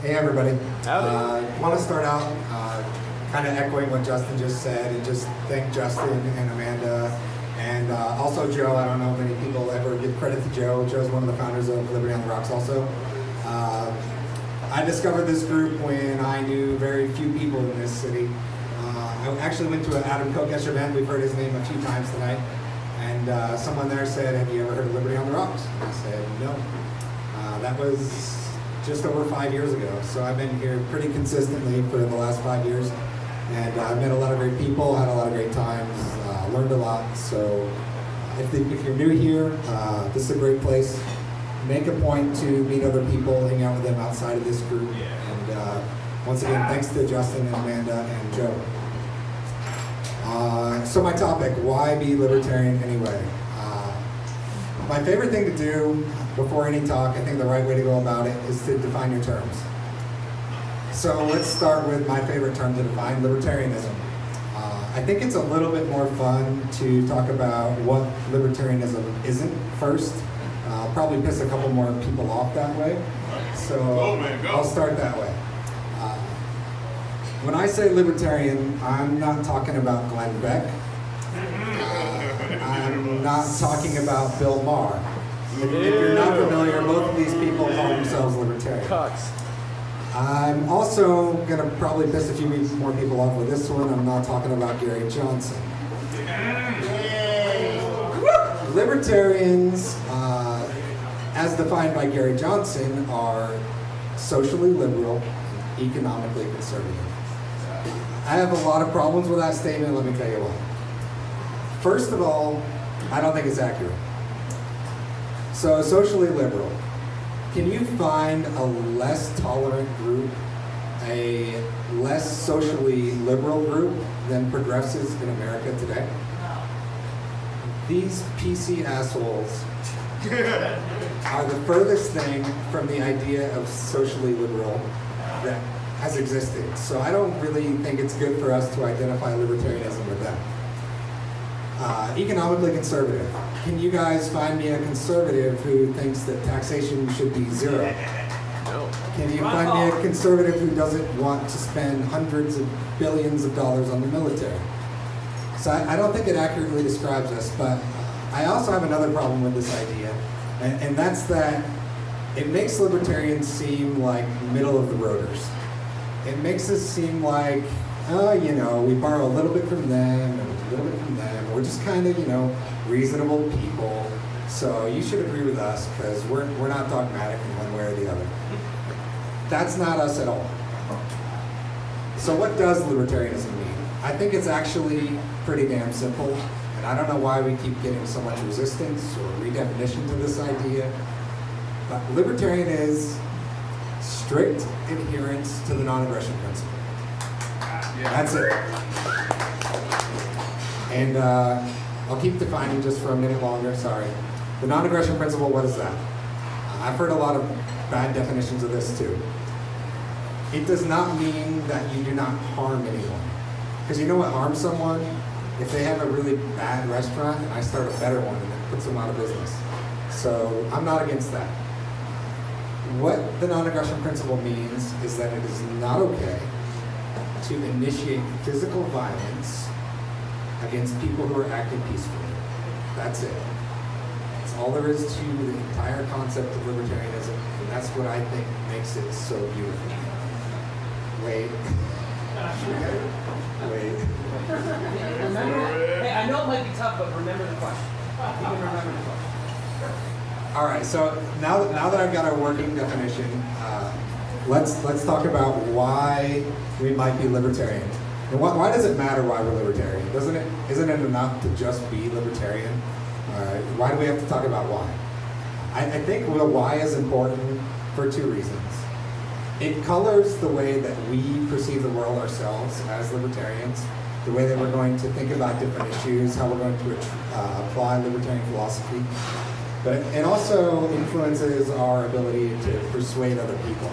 Hey everybody. Howdy. Want to start out kind of echoing what Justin just said and just thank Justin and Amanda and also Joe. I don't know if many people ever give credit to Joe. Joe's one of the founders of Liberty on the Rocks also. I discovered this group when I knew very few people in this city. I actually went to an Adam Kokesh event. We've heard his name a few times tonight. And someone there said, "Have you ever heard of Liberty on the Rocks?" And I said, "No." That was just over 5 years ago. So I've been here pretty consistently for the last 5 years. And I've met a lot of great people, had a lot of great times, learned a lot. So if you're new here, this is a great place. Make a point to meet other people, hang out with them outside of this group. And once again, thanks to Justin and Amanda and Joe. So my topic, why be libertarian anyway? My favorite thing to do before any talk, I think the right way to go about it is to define your terms. So let's start with my favorite term to define, libertarianism. I think it's a little bit more fun to talk about what libertarianism isn't first. I'll probably piss a couple more people off that way. So I'll start that way. When I say libertarian, I'm not talking about Glenn Beck. I'm not talking about Bill Maher. If you're not familiar, both of these people call themselves libertarian. I'm also going to probably piss a few more people off with this one. I'm not talking about Gary Johnson. Libertarians, as defined by Gary Johnson, are socially liberal, economically conservative. I have a lot of problems with that statement. Let me tell you why. First of all, I don't think it's accurate. So, socially liberal. Can you find a less tolerant group, a less socially liberal group than progressives in America today? These PC assholes are the furthest thing from the idea of socially liberal that has existed. So I don't really think it's good for us to identify libertarianism with them. Economically conservative. Can you guys find me a conservative who thinks that taxation should be zero? No. Can you find me a conservative who doesn't want to spend hundreds of billions of dollars on the military? So I don't think it accurately describes us, but I also have another problem with this idea, and that's that it makes libertarians seem like middle of the roaders. It makes us seem like, we borrow a little bit from them and a little bit from them. We're just kind of, reasonable people. So you should agree with us because we're not dogmatic in one way or the other. That's not us at all. So what does libertarianism mean? I think it's actually pretty damn simple. And I don't know why we keep getting so much resistance or redefinition to this idea. But libertarian is strict adherence to the non-aggression principle. That's it. And I'll keep defining just for a minute longer, sorry. The non-aggression principle, what is that? I've heard a lot of bad definitions of this too. It does not mean that you do not harm anyone. Because you know what harms someone? If they have a really bad restaurant and I start a better one and it puts them out of business. So I'm not against that. What the non-aggression principle means is that it is not okay to initiate physical violence against people who are acting peacefully. That's it. That's all there is to the entire concept of libertarianism, and that's what I think makes it so beautiful. Wait. Hey, I know it might be tough, but remember the question. You can remember the question. All right, so now that I've got our working definition, let's talk about why we might be libertarian. And why does it matter why we're libertarian? Isn't it enough to just be libertarian? Why do we have to talk about why? I think why is important for two reasons. It colors the way that we perceive the world ourselves as libertarians, the way that we're going to think about different issues, how we're going to apply libertarian philosophy. But it also influences our ability to persuade other people.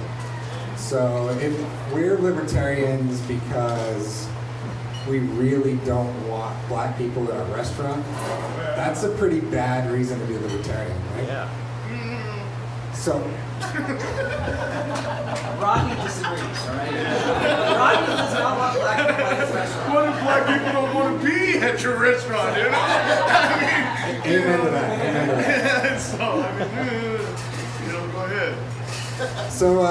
So if we're libertarians because we really don't want black people at our restaurant, that's a pretty bad reason to be a libertarian, right? Yeah. So Rodney favorite restaurant, dude. Amen to that. Amen to that. So, go ahead. So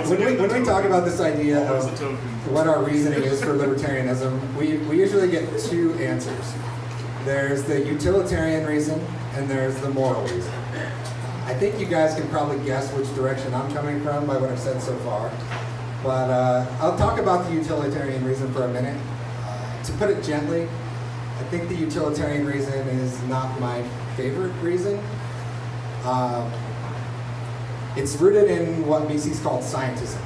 when we talk about this idea Always of a token. what our reasoning is for libertarianism, we usually get two answers. There's the utilitarian reason and there's the moral reason. I think you guys can probably guess which direction I'm coming from by what I've said so far. But I'll talk about the utilitarian reason for a minute. To put it gently, I think the utilitarian reason is not my favorite reason. It's rooted in what Mises called scientism.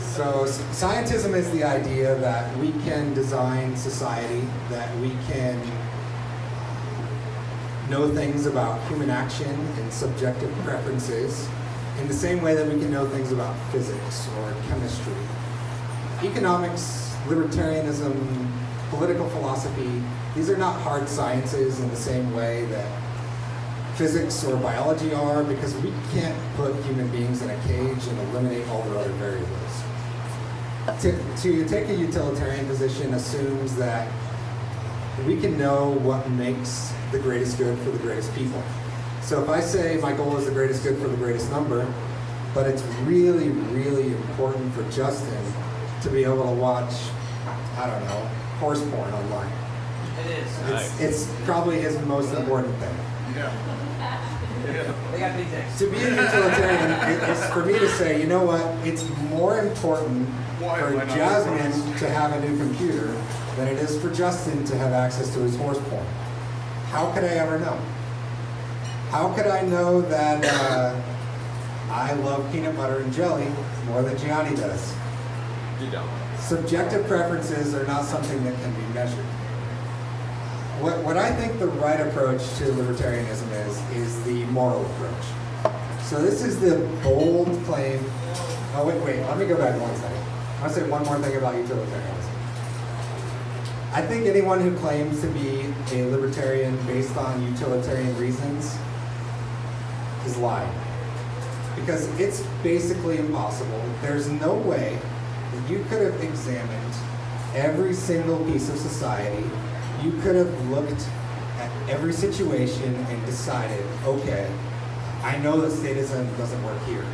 So scientism is the idea that we can design society, that we can know things about human action and subjective preferences in the same way that we can know things about physics or chemistry. Economics, libertarianism, political philosophy, these are not hard sciences in the same way that physics or biology are, because we can't put human beings in a cage and eliminate all the other variables. To take a utilitarian position assumes that we can know what makes the greatest good for the greatest people. So if I say my goal is the greatest good for the greatest number, but it's really, really important for Justin to be able to watch, I don't know, horse porn online. It is. It's probably his most important thing. Yeah. They got big dicks. To be a utilitarian is for me to say, you know what, it's more important for Jasmine to have a new computer than it is for Justin to have access to his horse porn. How could I ever know? How could I know that I love peanut butter and jelly more than Gianni does? You don't. Subjective preferences are not something that can be measured. What I think the right approach to libertarianism is the moral approach. So this is the bold claim. Oh, wait, let me go back one second. I want to say one more thing about utilitarianism. I think anyone who claims to be a libertarian based on utilitarian reasons is lying. Because it's basically impossible. There's no way that you could have examined every single piece of society. You could have looked at every situation and decided, okay, I know that statism doesn't work here.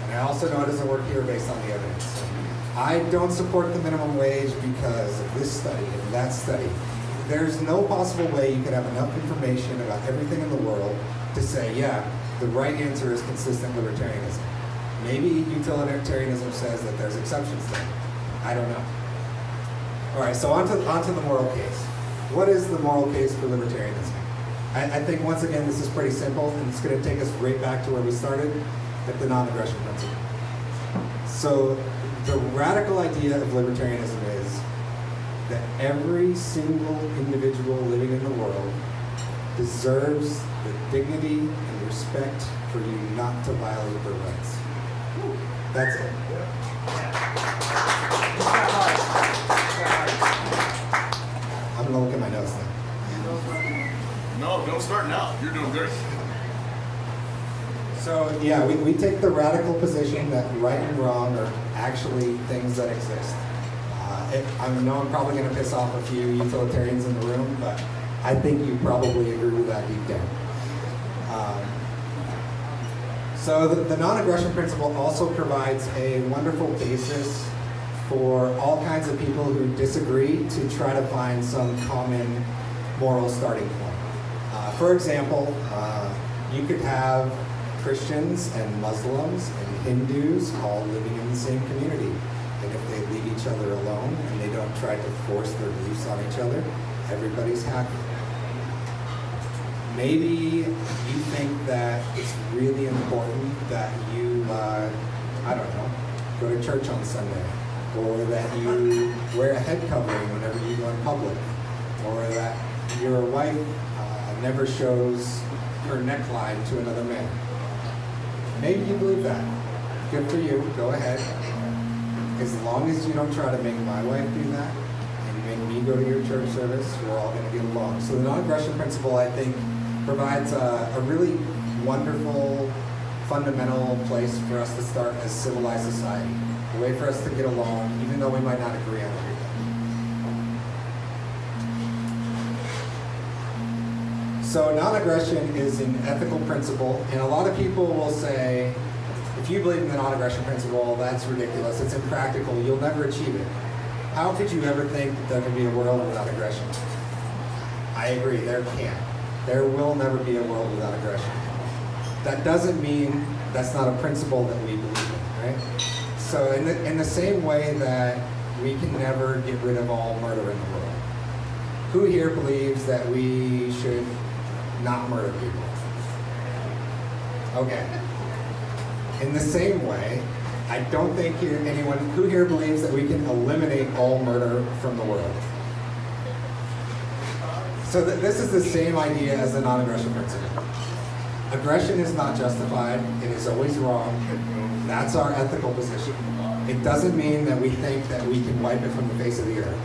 And I also know it doesn't work here based on the evidence. I don't support the minimum wage because of this study and that study. There's no possible way you could have enough information about everything in the world to say, yeah, the right answer is consistent libertarianism. Maybe utilitarianism says that there's exceptions there. I don't know. All right, so on to the moral case. What is the moral case for libertarianism? I think, once again, this is pretty simple, and it's going to take us right back to where we started, at the non-aggression principle. So the radical idea of libertarianism is that every single individual living in the world deserves the dignity and respect for you not to violate their rights. That's it. I'm going to look at my notes now. No, don't start now. You're doing great. So yeah, we take the radical position that right and wrong are actually things that exist. I know I'm probably going to piss off a few utilitarians in the room, but I think you probably agree with that deep down. So the non-aggression principle also provides a wonderful basis for all kinds of people who disagree to try to find some common moral starting point. For example, you could have Christians and Muslims and Hindus all living in the same community. And if they leave each other alone and they don't try to force their beliefs on each other, everybody's happy. Maybe you think that it's really important that you, I don't know, go to church on Sunday, or that you wear a head covering whenever you go in public, or that your wife never shows her neckline to another man. Maybe you believe that. Good for you, go ahead. As long as you don't try to make my wife do that, and you make me go to your church service, we're all going to get along. So the non-aggression principle, I think, provides a really wonderful, fundamental place for us to start as civilized society. A way for us to get along, even though we might not agree on everything. So non-aggression is an ethical principle, and a lot of people will say, if you believe in the non-aggression principle, that's ridiculous, it's impractical, you'll never achieve it. How could you ever think that there can be a world without aggression? I agree, there can't. There will never be a world without aggression. That doesn't mean that's not a principle that we believe in, right? So in the same way that we can never get rid of all murder in the world, who here believes that we should not murder people? Okay. In the same way, I don't think anyone who here believes that we can eliminate all murder from the world. So this is the same idea as the non-aggression principle. Aggression is not justified. It is always wrong. That's our ethical position. It doesn't mean that we think that we can wipe it from the face of the earth.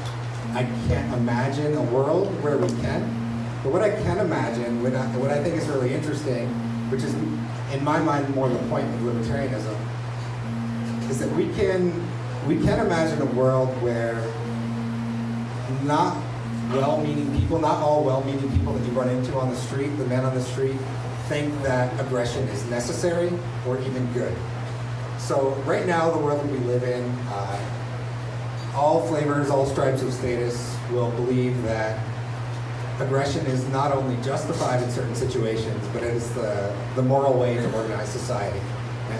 I can't imagine a world where we can. But what I can imagine, what I think is really interesting, which is in my mind more the point of libertarianism, is that we can imagine a world where not well-meaning people, not all well-meaning people that you run into on the street, the men on the street, think that aggression is necessary or even good. So right now, the world that we live in, all flavors, all stripes of status will believe that aggression is not only justified in certain situations, but it is the moral way to organize society.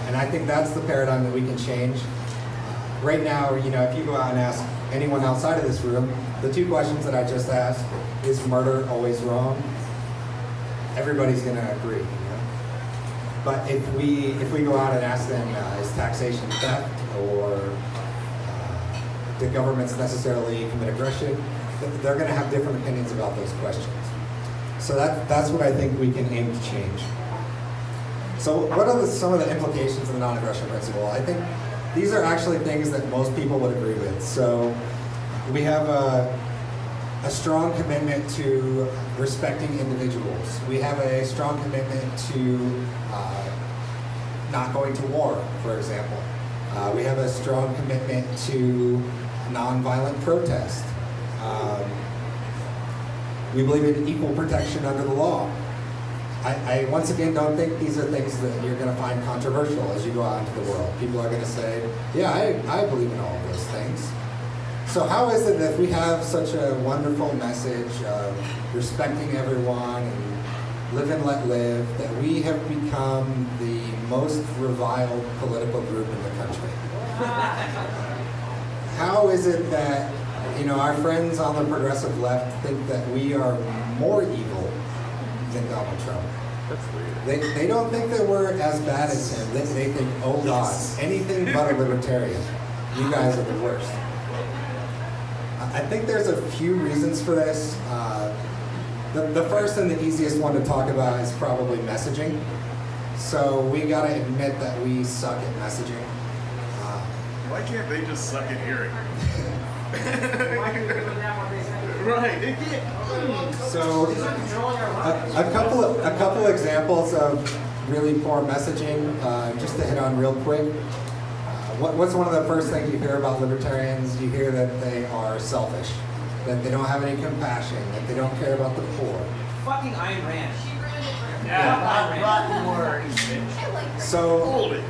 And I think that's the paradigm that we can change. Right now, if you go out and ask anyone outside of this room, the two questions that I just asked, is murder always wrong? Everybody's going to agree. But if we go out and ask them, is taxation theft, or do governments necessarily commit aggression, they're going to have different opinions about those questions. So that's what I think we can aim to change. So what are some of the implications of the non-aggression principle? I think these are actually things that most people would agree with. So we have a strong commitment to respecting individuals. We have a strong commitment to not going to war, for example. We have a strong commitment to nonviolent protest. We believe in equal protection under the law. I once again don't think these are things that you're going to find controversial as you go out into the world. People are going to say, yeah, I believe in all of those things. So how is it that if we have such a wonderful message of respecting everyone and live and let live, that we have become the most reviled political group in the country? How is it that our friends on the progressive left think that we are more evil than Donald Trump? That's weird. They don't think that we're as bad as him. They think, oh God, anything but a libertarian. You guys are the worst. I think there's a few reasons for this. The first and the easiest one to talk about is probably messaging. So we gotta admit that we suck at messaging. Why can't they just suck at hearing? Right, they can't. So a couple examples of really poor messaging, just to hit on real quick. What's one of the first things you hear about libertarians? You hear that they are selfish, that they don't have any compassion, that they don't care about the poor. Fucking Ayn Rand. Rotten words. So Hold it.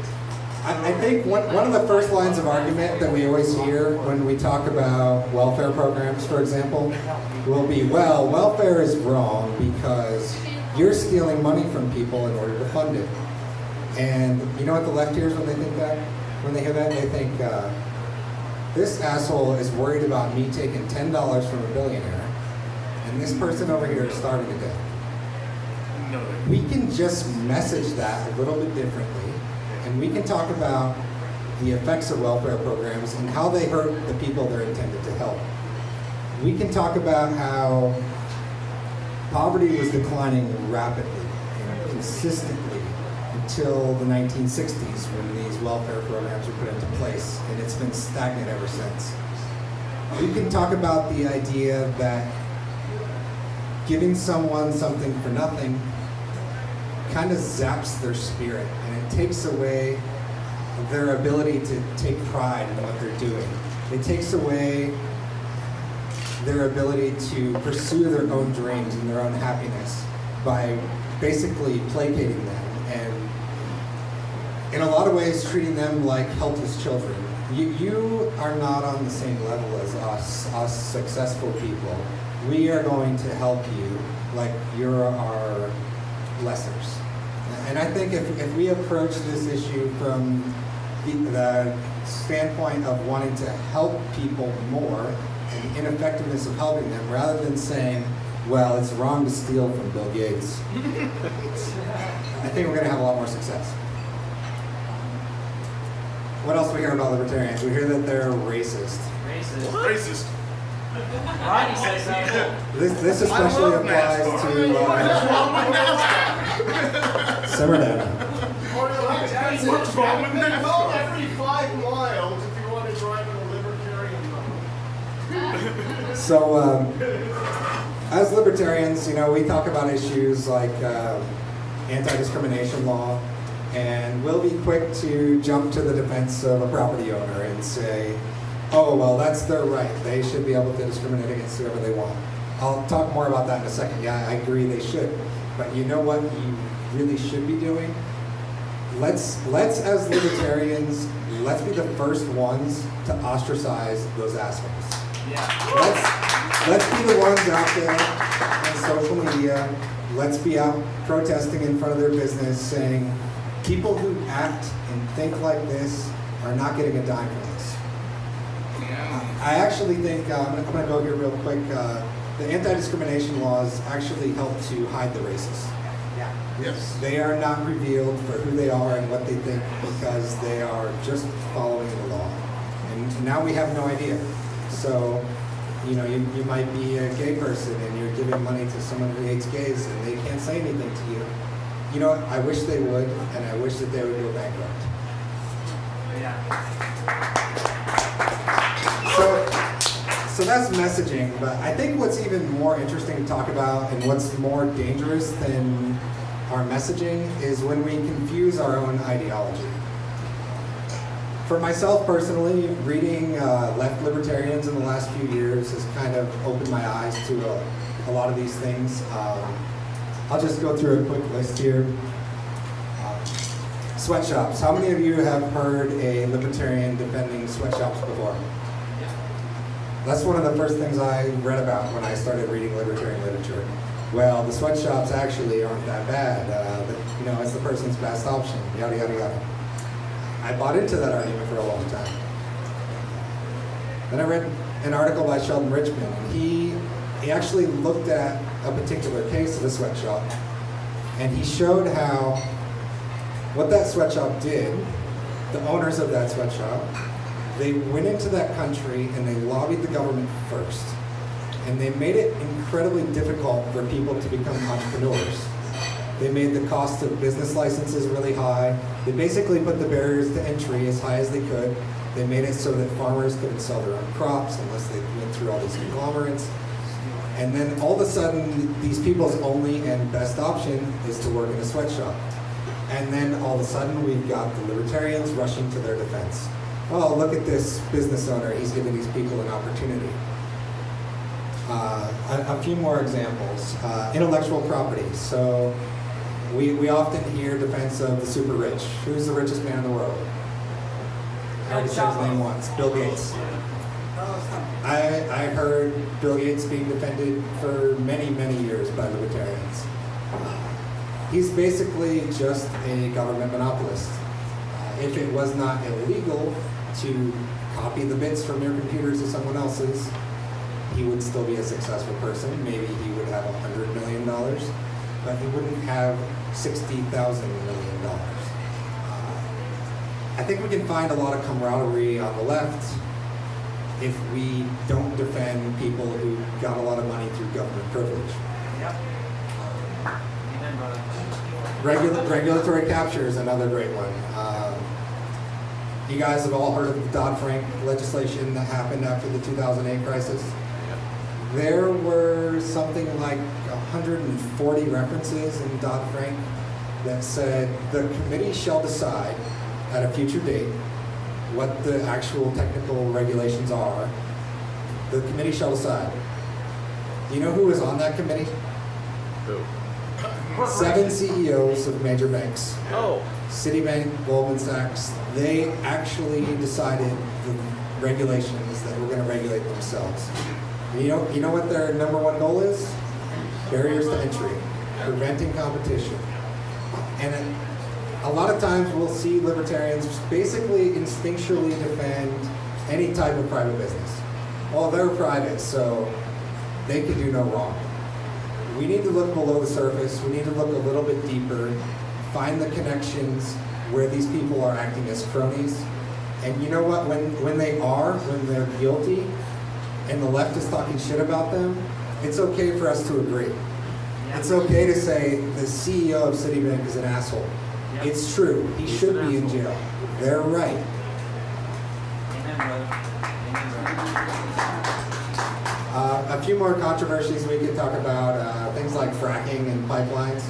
I think one of the first lines of argument that we always hear when we talk about welfare programs, for example, will be, well, welfare is wrong because you're stealing money from people in order to fund it. And you know what the left hears when they think that? When they hear that, they think, this asshole is worried about me taking $10 from a billionaire, and this person over here is starving to death. No. We can just message that a little bit differently, and we can talk about the effects of welfare programs and how they hurt the people they're intended to help. We can talk about how poverty was declining rapidly and consistently until the 1960s when these welfare programs were put into place, and it's been stagnant ever since. We can talk about the idea that giving someone something for nothing kind of zaps their spirit, and it takes away their ability to take pride in what they're doing. It takes away their ability to pursue their own dreams and their own happiness. by basically placating them and in a lot of ways treating them like helpless children. You are not on the same level as us successful people. We are going to help you like you're our lessers. And I think if we approach this issue from the standpoint of wanting to help people more and the ineffectiveness of helping them, rather than saying, well, it's wrong to steal from Bill Gates, I think we're going to have a lot more success. What else do we hear about libertarians? We hear that they're racist. Racist. Rodney says that. This especially applies What's to... wrong with NASCAR? simmer down. What's wrong with Well, NASCAR? every 5 miles if you want to drive in a libertarian mode. So, as libertarians, we talk about issues like anti-discrimination law, and we'll be quick to jump to the defense of a property owner and say, oh, well, that's their right. They should be able to discriminate against whoever they want. I'll talk more about that in a second. Yeah, I agree they should. But you know what you really should be doing? Let's as libertarians, let's be the first ones to ostracize those assholes. Yeah. Let's be the ones out there on social media. Let's be out protesting in front of their business saying, people who act and think like this are not getting a dime from this. I actually think, I'm going to go here real quick, the anti-discrimination laws actually help to hide the racists. Yeah. Yes. They are not revealed for who they are and what they think because they are just following the law. And now we have no idea. So, you might be a gay person and you're giving money to someone who hates gays and they can't say anything to you. You know what? I wish they would, and I wish that they would go bankrupt. So that's messaging, but I think what's even more interesting to talk about and what's more dangerous than our messaging is when we confuse our own ideology. For myself personally, reading left libertarians in the last few years has kind of opened my eyes to a lot of these things. I'll just go through a quick list here. Sweatshops. How many of you have heard a libertarian defending sweatshops before? That's one of the first things I read about when I started reading libertarian literature. Well, the sweatshops actually aren't that bad. It's the person's best option, yada, yada, yada. I bought into that argument for a long time. Then I read an article by Sheldon Richman, and he actually looked at a particular case of a sweatshop, and he showed how what that sweatshop did, the owners of that sweatshop, they went into that country and they lobbied the government first. And they made it incredibly difficult for people to become entrepreneurs. They made the cost of business licenses really high. They basically put the barriers to entry as high as they could. They made it so that farmers couldn't sell their own crops unless they went through all these conglomerates. And then all of a sudden, these people's only and best option is to work in a sweatshop. And then all of a sudden, we've got the libertarians rushing to their defense. Oh, look at this business owner. He's giving these people an opportunity. A few more examples. Intellectual property. So we often hear defense of the super rich. Who's the richest man in the world? I already said his name once. Bill Gates. I heard Bill Gates being defended for many, many years by libertarians. He's basically just a government monopolist. If it was not illegal to copy the bits from your computers to someone else's, he would still be a successful person. Maybe he would have $100 million, but he wouldn't have $60,000 million. I think we can find a lot of camaraderie on the left if we don't defend people who got a lot of money through government privilege. Yep. Regulatory capture is another great one. You guys have all heard of the Dodd-Frank legislation that happened after the 2008 crisis. There were something like 140 references in Dodd-Frank that said the committee shall decide at a future date what the actual technical regulations are. The committee shall decide. Do you know who was on that committee? Who? 7 CEOs of major banks, Oh. Citibank, Goldman Sachs, they actually decided the regulations that we're going to regulate themselves. And you know what their number one goal is? Barriers to entry, preventing competition. And a lot of times we'll see libertarians basically instinctually defend any type of private business. Well, they're private, so they can do no wrong. We need to look below the surface. We need to look a little bit deeper, find the connections where these people are acting as cronies. And you know what? When they're guilty, and the left is talking shit about them, it's okay for us to agree. It's okay to say the CEO of Citibank is an asshole. Yep. It's true. He should be in jail. They're right. Amen, brother. Amen, brother. A few more controversies we could talk about, things like fracking and pipelines.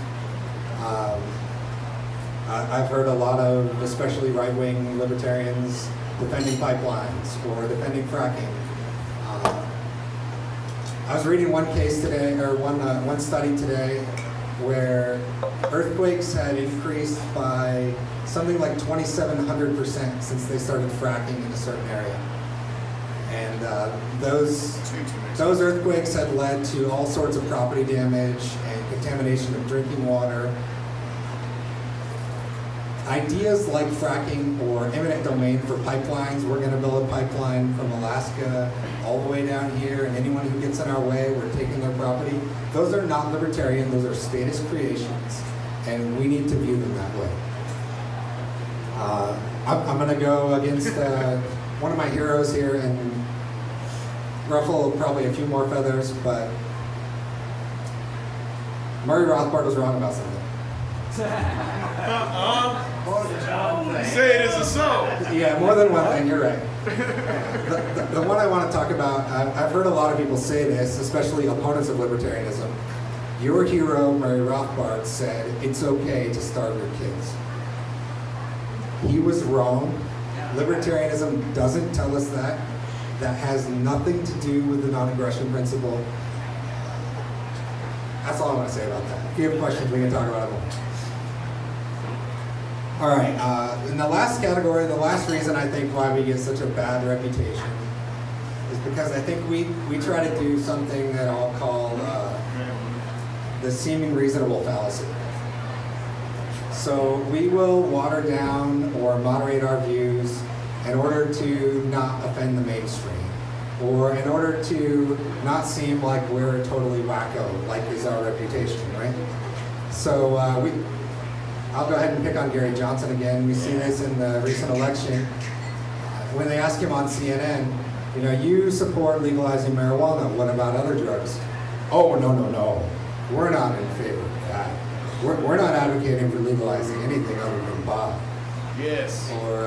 I've heard a lot of, especially right-wing libertarians, defending pipelines or defending fracking. I was reading one case today, or one study today, where earthquakes had increased by something like 2,700% since they started fracking in a certain area. And those earthquakes had led to all sorts of property damage and contamination of drinking water. Ideas like fracking or eminent domain for pipelines, we're going to build a pipeline from Alaska all the way down here, and anyone who gets in our way, we're taking their property. Those are not libertarian, those are statist creations, and we need to view them that way. I'm going to go against one of my heroes here and ruffle probably a few more feathers, but Murray Rothbard was wrong about something. Say it as a so. Yeah, more than one thing, you're right. The one I want to talk about, I've heard a lot of people say this, especially opponents of libertarianism. Your hero, Murray Rothbard, said it's okay to starve your kids. He was wrong. Libertarianism doesn't tell us that. That has nothing to do with the non-aggression principle. That's all I want to say about that. If you have questions, we can talk about it more. All right, in the last category, the last reason I think why we get such a bad reputation is because I think we try to do something that I'll call the seeming reasonable fallacy. So we will water down or moderate our views in order to not offend the mainstream, or in order to not seem like we're totally wacko, like is our reputation, right? So I'll go ahead and pick on Gary Johnson again. We see this in the recent election. When they ask him on CNN, you support legalizing marijuana, what about other drugs? Oh, no. We're not in favor of that. We're not advocating for legalizing anything other than pot. Yes. Or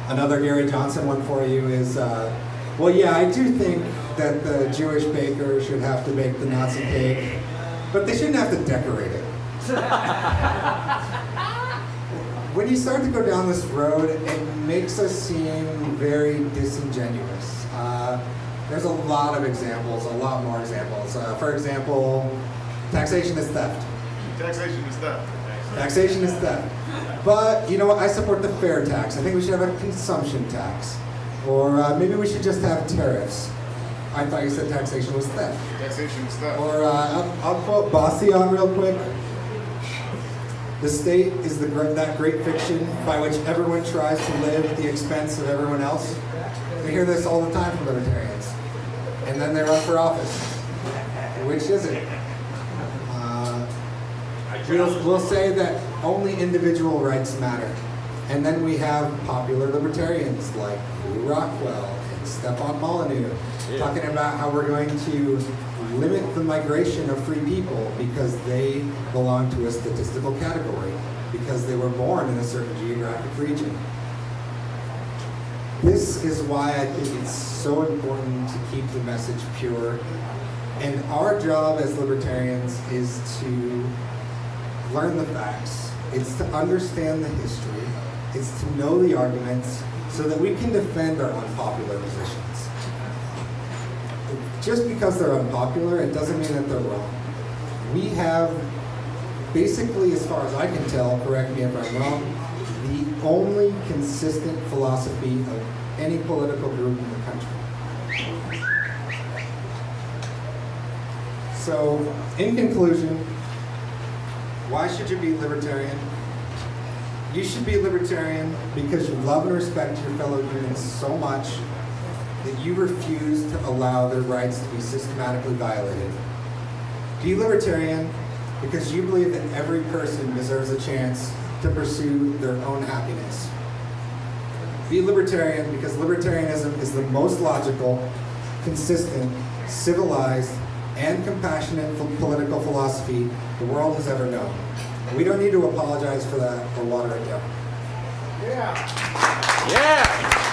another Gary Johnson one for you is, well, yeah, I do think that the Jewish baker should have to bake the Nazi cake, but they shouldn't have to decorate it. When you start to go down this road, it makes us seem very disingenuous. There's a lot of examples, a lot more examples. For example, taxation is theft. Taxation is theft. Taxation is theft. But, I support the fair tax. I think we should have a consumption tax. Or maybe we should just have tariffs. I thought you said taxation was theft. Taxation is theft. Or I'll quote Bastian real quick. The state is that great fiction by which everyone tries to live at the expense of everyone else. We hear this all the time from libertarians. And then they run for office. Which is it? We'll say that only individual rights matter. And then we have popular libertarians like Lou Rockwell and Stefan Molyneux talking about how we're going to limit the migration of free people because they belong to a statistical category, because they were born in a certain geographic region. This is why I think it's so important to keep the message pure. And our job as libertarians is to learn the facts. It's to understand the history. It's to know the arguments so that we can defend our unpopular positions. Just because they're unpopular, it doesn't mean that they're wrong. We have, basically, as far as I can tell, correct me if I'm wrong, the only consistent philosophy of any political group in the country. So, in conclusion, why should you be libertarian? You should be libertarian because you love and respect your fellow humans so much that you refuse to allow their rights to be systematically violated. Be libertarian because you believe that every person deserves a chance to pursue their own happiness. Be libertarian because libertarianism is the most logical, consistent, civilized, and compassionate political philosophy the world has ever known. We don't need to apologize for that or water it down. Yeah. Yeah.